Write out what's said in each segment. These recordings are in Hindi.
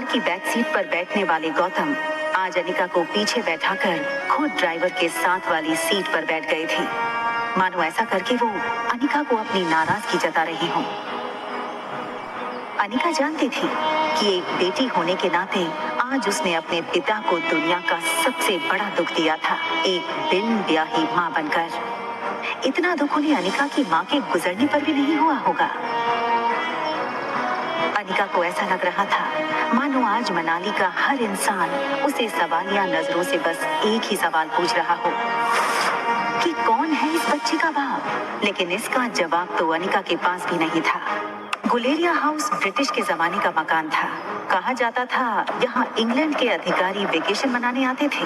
की बैक सीट पर बैठने वाले गौतम आज अनिका को पीछे बैठाकर खुद ड्राइवर के साथ वाली सीट पर बैठ गए थे, मानो ऐसा करके वो अनिका को अपनी नाराजगी जता रही हो। अनिका जानती थी कि एक बेटी होने के नाते आज उसने अपने पिता को दुनिया का सबसे बड़ा दुख दिया था, एक बिन ब्याही मां बनकर। इतना दुख उन्हें अनिका की मां के गुजरने पर भी नहीं हुआ होगा। अनिका को ऐसा लग रहा था मानो आज मनाली का हर इंसान उसे सवालिया नजरों से बस एक ही सवाल पूछ रहा हो कि कौन है इस बच्चे का बाप। लेकिन इसका जवाब तो अनिका के पास भी नहीं था। गुलेरिया हाउस ब्रिटिश के जमाने का मकान था। कहा जाता था यहाँ इंग्लैंड के अधिकारी वेकेशन मनाने आते थे,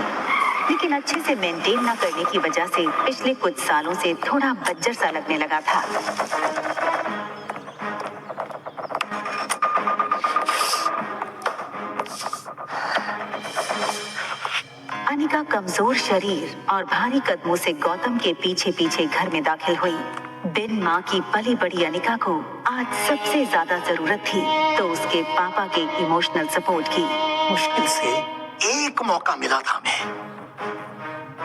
लेकिन अच्छे से मेंटेन न करने की वजह से पिछले कुछ सालों से थोड़ा बज्जर सा लगने लगा था। अनिका कमजोर शरीर और भारी कदमों से गौतम के पीछे पीछे घर में दाखिल हुई। बिन माँ की पली बड़ी अनिका को आज सबसे ज्यादा जरूरत थी तो उसके पापा के इमोशनल सपोर्ट की। मुश्किल से एक मौका मिला था हमें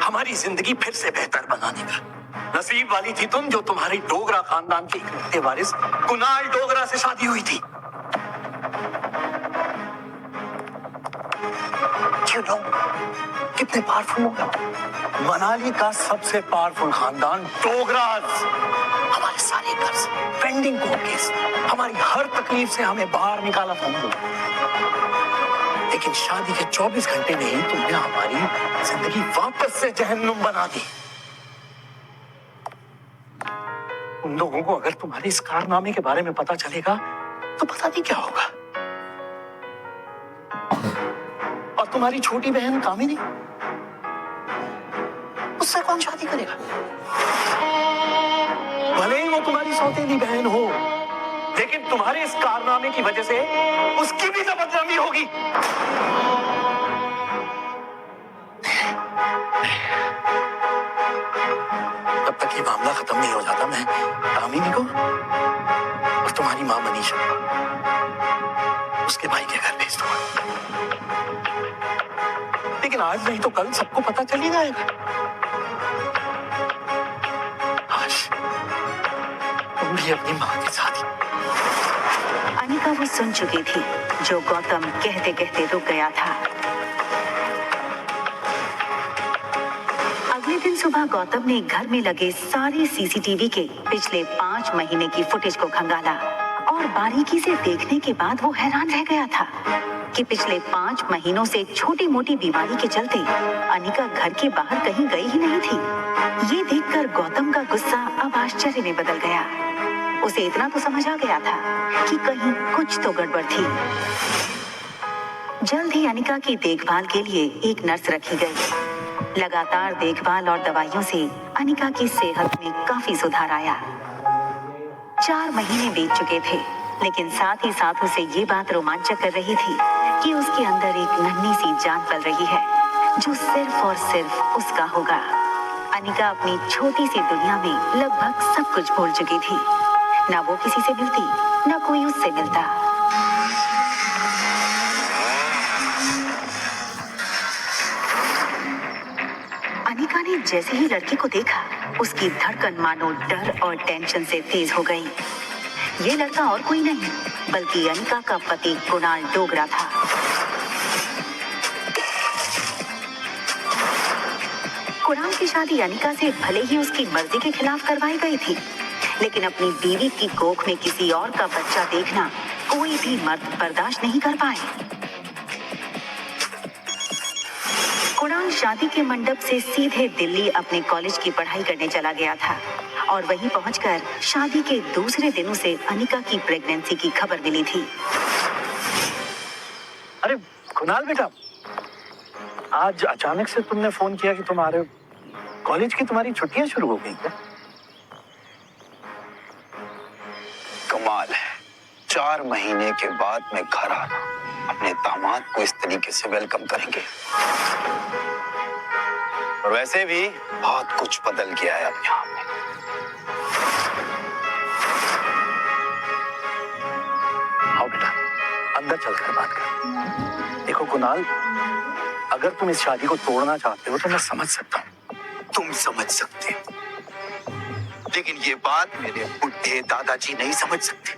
हमारी जिंदगी फिर से बेहतर बनाने का। नसीब वाली थी तुम जो तुम्हारी डोगरा खानदान के इकलौते वारिस कुणाल डोगरा से शादी हुई थी। कितने पावरफुल होगा मनाली का सबसे पावरफुल खानदान डोगराज। हमारे सारे कर्ज, पेंडिंग कोर्ट केस, हमारी हर तकलीफ से हमें बाहर निकाला था। लेकिन शादी के 24 घंटे में ही तुमने हमारी जिंदगी वापस से जहन्नुम बना दी। उन लोगों को अगर तुम्हारे इस कारनामे के बारे में पता चलेगा तो पता नहीं क्या होगा। और तुम्हारी छोटी बहन कामिनी, उससे कौन शादी करेगा? भले ही वो तुम्हारी सौतेली बहन हो, लेकिन तुम्हारे इस कारनामे की वजह से उसकी भी तो बदनामी होगी। तब तक ये मामला खत्म नहीं हो जाता मैं कामिनी को और तुम्हारी मां मनीषा उसके भाई के घर भेज दूंगा। लेकिन आज नहीं तो कल सबको पता चल ही जाएगा। आज तुम भी अपनी मां के साथ ही। अनिका वो सुन चुकी थी जो गौतम कहते कहते रुक गया था। अगले दिन सुबह गौतम ने घर में लगे सारे सीसीटीवी के पिछले 5 महीने की फुटेज को खंगाला और बारीकी से देखने के बाद वो हैरान रह गया था कि पिछले 5 महीनों से छोटी मोटी बीमारी के चलते अनिका घर के बाहर कहीं गई ही नहीं थी। ये देखकर गौतम का गुस्सा अब आश्चर्य में बदल गया। उसे इतना तो समझ आ गया था कि कहीं कुछ तो गड़बड़ थी। जल्द ही अनिका की देखभाल के लिए एक नर्स रखी गई। लगातार देखभाल और दवाइयों से अनिका की सेहत में काफी सुधार आया। 4 महीने बीत चुके थे, लेकिन साथ ही साथ उसे ये बात रोमांचक कर रही थी कि उसके अंदर एक नन्ही सी जान पल रही है जो सिर्फ और सिर्फ उसका होगा। अनिका अपनी छोटी सी दुनिया में लगभग सब कुछ भूल चुकी थी। ना वो किसी से मिलती, ना कोई उससे मिलता। अनिका ने जैसे ही लड़की को देखा, उसकी धड़कन मानो डर और टेंशन से तेज हो गई। ये लड़का और कोई नहीं बल्कि अनिका का पति कुणाल डोगरा था। कुणाल की शादी अनिका से भले ही उसकी मर्जी के खिलाफ करवाई गई थी, लेकिन अपनी बीवी की कोख में किसी और का बच्चा देखना कोई भी मर्द बर्दाश्त नहीं कर पाए। कुणाल शादी के मंडप से सीधे दिल्ली अपने कॉलेज की पढ़ाई करने चला गया था और वहीं पहुंचकर शादी के दूसरे दिन उसे अनिका की प्रेगनेंसी की खबर मिली थी। अरे कुणाल बेटा, आज अचानक से तुमने फोन किया कि तुम आ रहे हो। कॉलेज की तुम्हारी छुट्टियां शुरू हो गई क्या? कमाल है, 4 महीने के बाद मैं घर आ रहा हूं। अपने दामाद को इस तरीके से वेलकम करेंगे। और वैसे भी बहुत कुछ बदल गया है अब यहाँ पे। आओ बेटा, अंदर अंदर चलकर बात कर। देखो कुणाल, अगर तुम इस शादी को तोड़ना चाहते हो तो मैं समझ सकता हूँ। तुम समझ सकते हो, लेकिन ये बात मेरे बुढ़े दादाजी नहीं समझ सकते।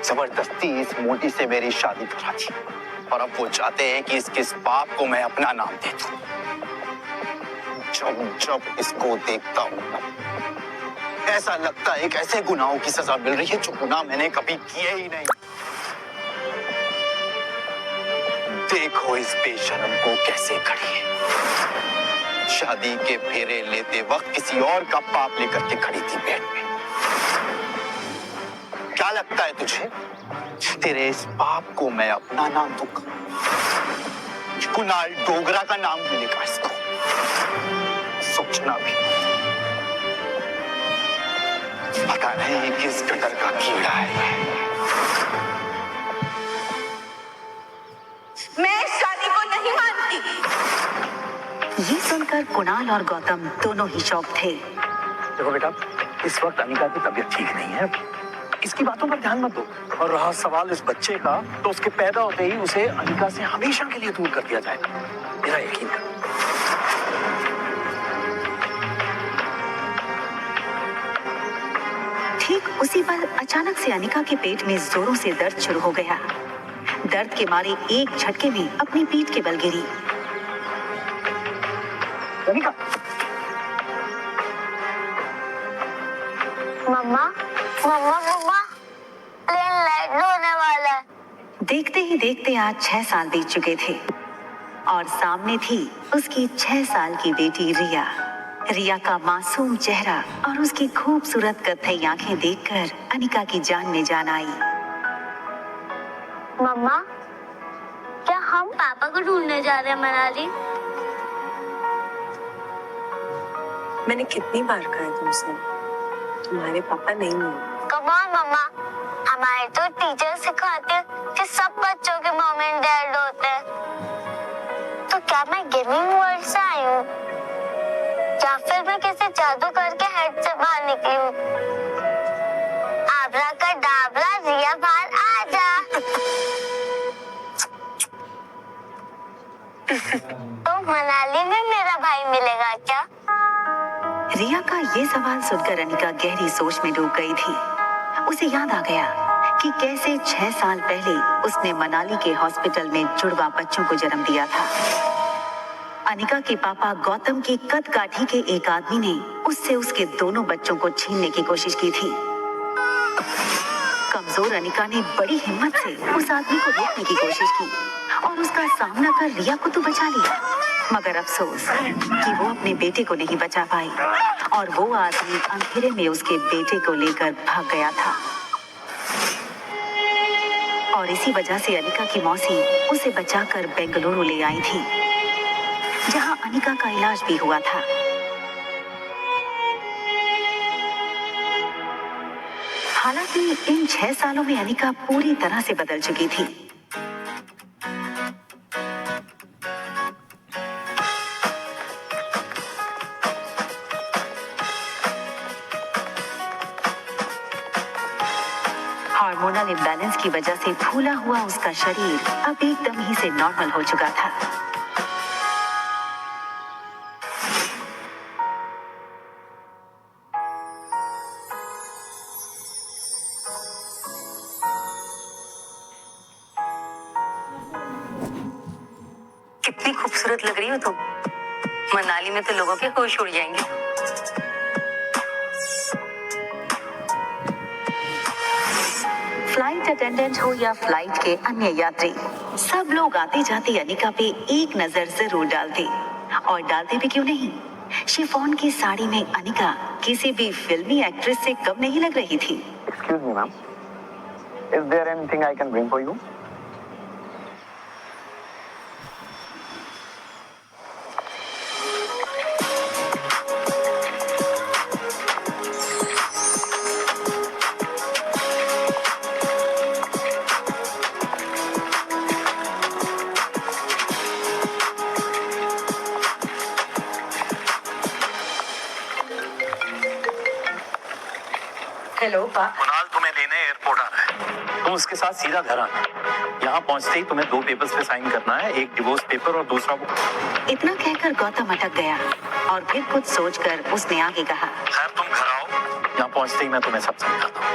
जबरदस्ती इस मोटी से मेरी शादी करा दी और अब वो चाहते हैं कि इसके इस पाप को मैं अपना नाम दे दूं। जब जब इसको देखता हूं ऐसा लगता है कि ऐसे गुनाहों की सजा मिल रही है जो गुनाह मैंने कभी किए ही नहीं। देखो इस बेशरम को कैसे खड़ी है। शादी के फेरे लेते वक्त किसी और का पाप लेकर के खड़ी थी पेट में। क्या लगता है तुझे तेरे इस पाप को मैं अपना नाम दूंगा? कुणाल डोगरा का नाम मिलेगा इसको। सोचना भी पता नहीं किस कदर का कीड़ा है। मैं इस शादी को नहीं मानती। ये सुनकर कुणाल और गौतम दोनों ही शॉक थे। देखो बेटा, इस वक्त अनिका की तबीयत ठीक नहीं है, इसकी बातों पर ध्यान मत दो। और रहा सवाल इस बच्चे का, तो उसके पैदा होते ही उसे अनिका से हमेशा के लिए दूर कर दिया जाएगा, मेरा यकीन करो। ठीक उसी पल अचानक से अनिका के पेट में जोरों से दर्द शुरू हो गया। दर्द के मारे एक झटके में अपनी पीठ के बल गिरी। अनिका, मम्मा मम्मा मम्मा, प्लेन लैंड होने वाला है। देखते ही देखते आज 6 साल बीत चुके थे और सामने थी उसकी 6 साल की बेटी रिया। रिया का मासूम चेहरा और उसकी खूबसूरत कत्थई आंखें देखकर अनिका की जान में जान आई। मम्मा, क्या हम पापा को ढूंढने जा रहे हैं मनाली? मैंने कितनी बार कहा तुमसे, तुम्हारे पापा नहीं है। कम ऑन मम्मा, हमारे तो टीचर सिखाते कि सब बच्चों के मॉम एंड डैड होते हैं। तो क्या मैं गेमिंग वर्ल्ड से आई हूँ या फिर मैं किसी जादू करके हेड से बाहर निकली हूँ? आब्राकडाब्रा, रिया बाहर आ जा। तो मनाली में मेरा भाई मिलेगा क्या? रिया का ये सवाल सुनकर अनिका गहरी सोच में डूब गई थी। उसे याद आ गया कि कैसे 6 साल पहले उसने मनाली के हॉस्पिटल में जुड़वा बच्चों को जन्म दिया था। अनिका के पापा गौतम की कद काठी के एक आदमी ने उससे उसके दोनों बच्चों को छीनने की कोशिश की थी। कमजोर अनिका ने बड़ी हिम्मत से उस आदमी को रोकने की कोशिश की और उसका सामना कर रिया को तो बचा लिया, मगर अफसोस कि वो अपने बेटे को नहीं बचा पाई और वो आदमी अंधेरे में उसके बेटे को लेकर भाग गया था। और इसी वजह से अनिका की मौसी उसे बचाकर बेंगलुरु ले आई थी, जहां अनिका का इलाज भी हुआ था। हालांकि इन 6 सालों में अनिका पूरी तरह से बदल चुकी थी। हार्मोनल इम्बैलेंस की वजह से फूला हुआ उसका शरीर अब एकदम ही से नॉर्मल हो चुका था। कितनी खूबसूरत लग रही हो तुम। मनाली में तो लोगों के होश उड़ जाएंगे। फ्लाइट अटेंडेंट हो या फ्लाइट के अन्य यात्री, सब लोग आते जाते अनिका पे एक नजर जरूर डालते। और डालते भी क्यों नहीं, शिफॉन की साड़ी में अनिका किसी भी फिल्मी एक्ट्रेस से कम नहीं लग रही थी। Excuse me ma'am, is there anything I can bring for you? Hello पा। कुणाल तुम्हें लेने एयरपोर्ट आ रहा है। तुम उसके साथ सीधा घर आना। यहाँ पहुंचते ही तुम्हें 2 पेपर्स पे साइन करना है, एक डिवोर्स पेपर और दूसरा वो। इतना कहकर गौतम अटक गया और फिर कुछ सोचकर उसने आगे कहा, खैर तुम घर आओ, यहाँ पहुंचते ही मैं तुम्हें सब समझाता हूँ।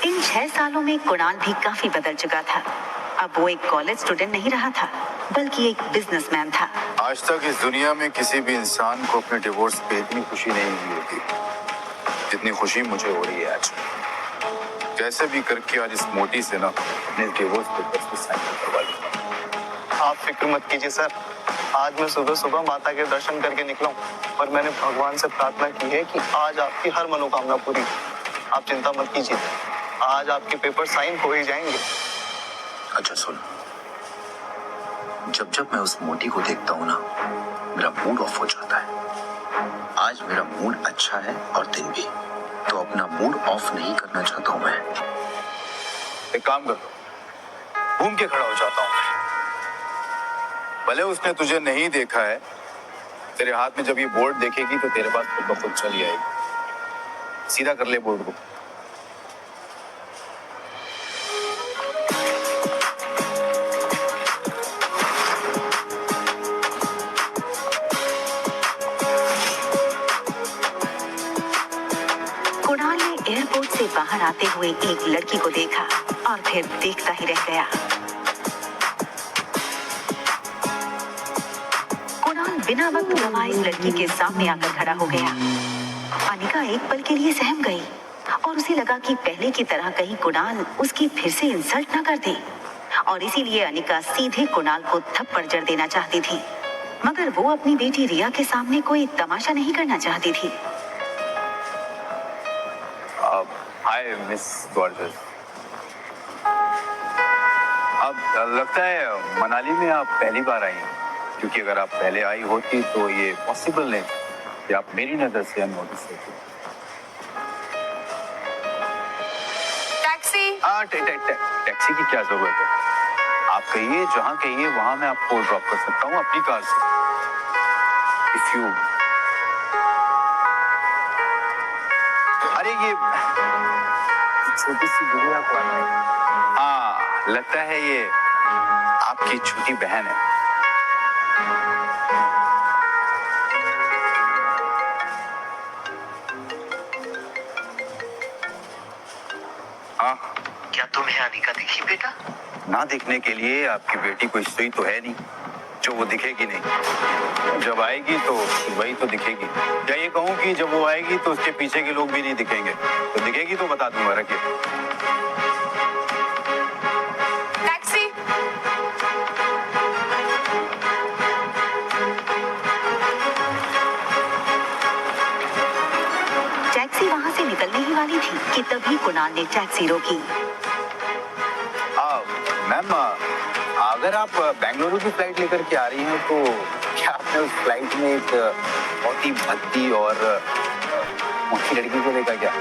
इन 6 सालों में कुणाल भी काफी बदल चुका था। अब वो एक कॉलेज स्टूडेंट नहीं रहा था, बल्कि एक बिजनेसमैन था। आज तक इस दुनिया में किसी भी इंसान को अपने डिवोर्स पे इतनी खुशी नहीं मिली होती जितनी खुशी मुझे हो रही है आज। कैसे भी करके आज इस मोटी से ना अपने डिवोर्स पेपर्स पे साइन करवा लूं। आप फिक्र मत कीजिए सर, आज मैं सुबह सुबह माता के दर्शन करके निकला हूँ और मैंने भगवान से प्रार्थना की है कि आज आपकी हर मनोकामना पूरी। आप चिंता मत कीजिए, आज आपके पेपर साइन हो ही जाएंगे। अच्छा सुन, जब जब मैं उस मोटी को देखता हूँ ना, मेरा मूड ऑफ हो जाता है। आज मेरा मूड अच्छा है और दिन भी, तो अपना मूड ऑफ नहीं करना चाहता हूँ मैं। एक काम कर दो, घूम के खड़ा हो जाता हूँ। भले उसने तुझे नहीं देखा है, तेरे हाथ में जब ये बोर्ड देखेगी तो तेरे पास खुद ब खुद चली आएगी। सीधा कर ले बोर्ड को। कुणाल ने एयरपोर्ट से बाहर आते हुए एक लड़की को देखा और फिर देखता ही रह गया। कुणाल बिना वक्त गंवाए इस लड़की के सामने आकर खड़ा हो गया। अनिका एक पल के लिए सहम गई और उसे लगा कि पहले की तरह कहीं कुणाल उसकी फिर से इंसल्ट ना कर दे, और इसीलिए अनिका सीधे कुणाल को थप्पड़ जड़ देना चाहती थी, मगर वो अपनी बेटी रिया के सामने कोई तमाशा नहीं करना चाहती थी। Hi miss gorgeous. अब लगता है मनाली में आप पहली बार आई हैं, क्योंकि अगर आप पहले आई होती तो ये पॉसिबल नहीं कि आप मेरी नजर से अननोटिस होती। टैक्सी। टैक्सी की क्या जरूरत है? आप कहिए, जहाँ कहिए वहां मैं आपको ड्रॉप कर सकता हूँ अपनी कार से। इफ यू अरे ये छोटी सी गुड़िया कौन है? हाँ, लगता है ये आपकी छोटी बहन है। हाँ, क्या तुम्हें अनिका दिखी बेटा? ना दिखने के लिए आपकी बेटी कोई सुई तो है नहीं जो वो दिखेगी नहीं। जब आएगी तो वही तो दिखेगी। या ये कहूँ कि जब वो आएगी तो उसके पीछे के लोग भी नहीं दिखेंगे। तो दिखेगी तो बता दूंगा, रखिए। टैक्सी। टैक्सी वहां से निकलने ही वाली थी कि तभी कुणाल ने टैक्सी रोकी। मैम, अगर आप बेंगलुरु की फ्लाइट लेकर के आ रही हैं तो क्या आपने उस फ्लाइट में एक बहुत ही भद्दी और मोटी लड़की को देखा क्या?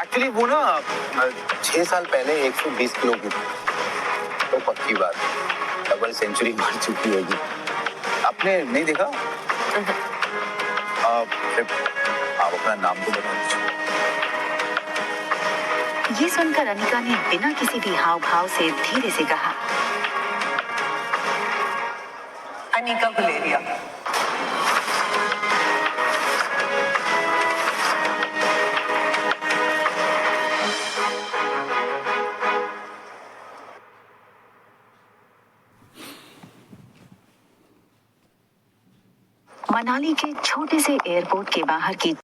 एक्चुअली वो ना 6 साल पहले 120 किलो की थी। तो पक्की बात, डबल सेंचुरी मार चुकी होगी। आपने नहीं देखा? आप अपना नाम तो बता दीजिए। ये सुनकर अनिका ने बिना किसी भी हाव भाव से धीरे से कहा, अनिका गुलेरिया। मनाली के छोटे से एयरपोर्ट के बाहर की